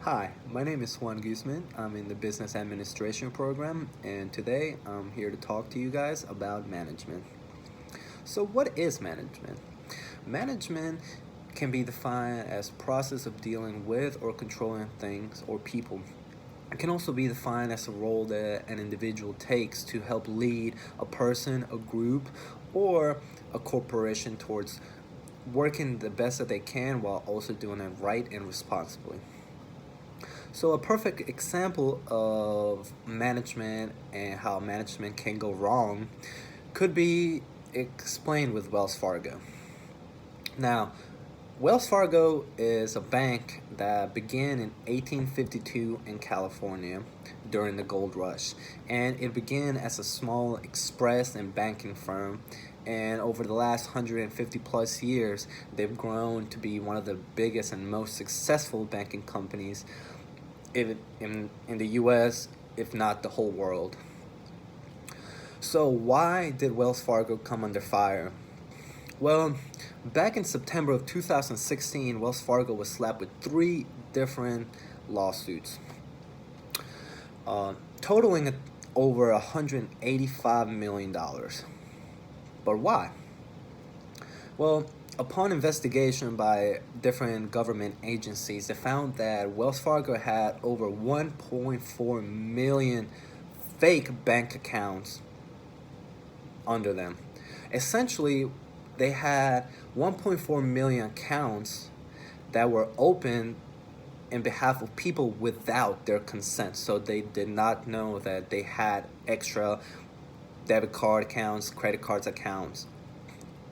Hi, my name is Juan Guzman. I'm in the Business Administration program, and today I'm here to talk to you guys about management. So, what is management? Management can be defined as process of dealing with or controlling things or people. It can also be defined as a role that an individual takes to help lead a person, a group, or a corporation towards working the best that they can while also doing it right and responsibly. So, a perfect example of management and how management can go wrong could be explained with Wells Fargo. Now, Wells Fargo is a bank that began in 1852 in California during the gold rush, and it began as a small express and banking firm. And over the last 150 plus years, they've grown to be one of the biggest and most successful banking companies in the US, if not the whole world. So, why did Wells Fargo come under fire? Well, back in September of 2016, Wells Fargo was slapped with three different lawsuits, totaling over $185 million. But why? Well, upon investigation by different government agencies, they found that Wells Fargo had over 1.4 million fake bank accounts under them. Essentially, they had 1.4 million accounts that were open in behalf of people without their consent. So they did not know that they had extra debit card accounts, credit cards accounts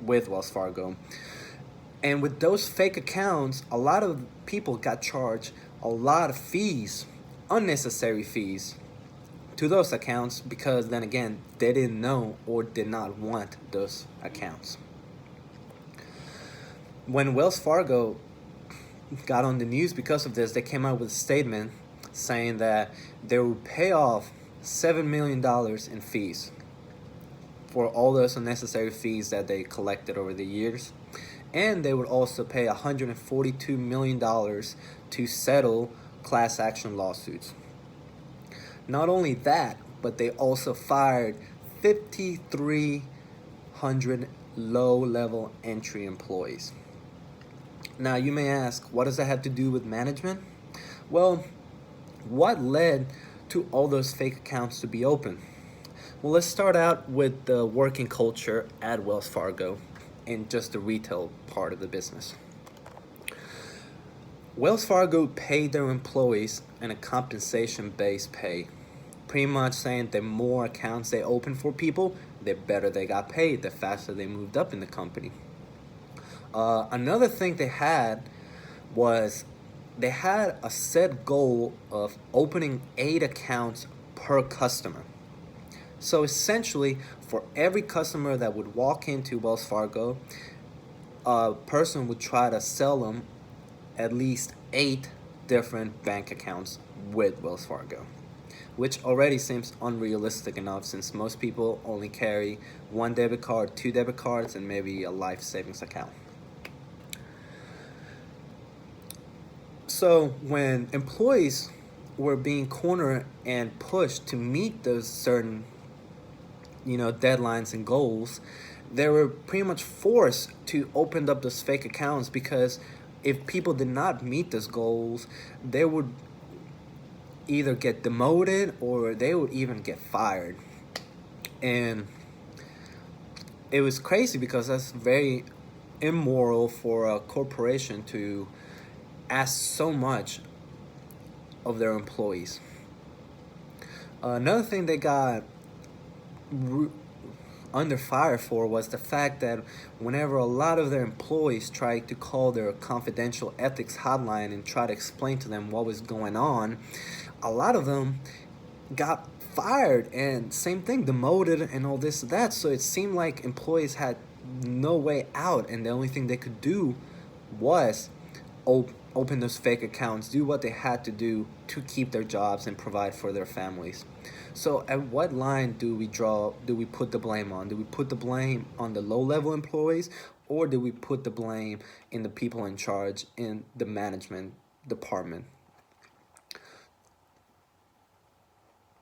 with Wells Fargo. And with those fake accounts, a lot of people got charged a lot of fees, unnecessary fees, to those accounts because then again, they didn't know or did not want those accounts. When Wells Fargo got on the news because of this, they came out with a statement saying that they would pay off $7 million in fees for all those unnecessary fees that they collected over the years. And they would also pay $142 million to settle class action lawsuits. Not only that, but they also fired 5,300 low-level entry employees. Now, you may ask, what does that have to do with management? Well, what led to all those fake accounts to be open? Well, let's start out with the working culture at Wells Fargo in just the retail part of the business. Wells Fargo paid their employees in a compensation-based pay, pretty much saying the more accounts they opened for people, the better they got paid, the faster they moved up in the company. Another thing they had was they had a set goal of opening 8 accounts per customer. So essentially, for every customer that would walk into Wells Fargo, a person would try to sell them at least 8 different bank accounts with Wells Fargo, which already seems unrealistic enough since most people only carry 1 debit card, 2 debit cards, and maybe a life savings account. So when employees were being cornered and pushed to meet those certain deadlines and goals, they were pretty much forced to open up those fake accounts because if people did not meet those goals, they would either get demoted or they would even get fired. And it was crazy because that's very immoral for a corporation to ask so much of their employees. Another thing they got under fire for was the fact that whenever a lot of their employees tried to call their confidential ethics hotline and try to explain to them what was going on, a lot of them got fired and same thing, demoted and all this and that. So it seemed like employees had no way out, and the only thing they could do was open those fake accounts, do what they had to do to keep their jobs and provide for their families. So at what line do we put the blame on? Do we put the blame on the low-level employees, or do we put the blame in the people in charge in the management department?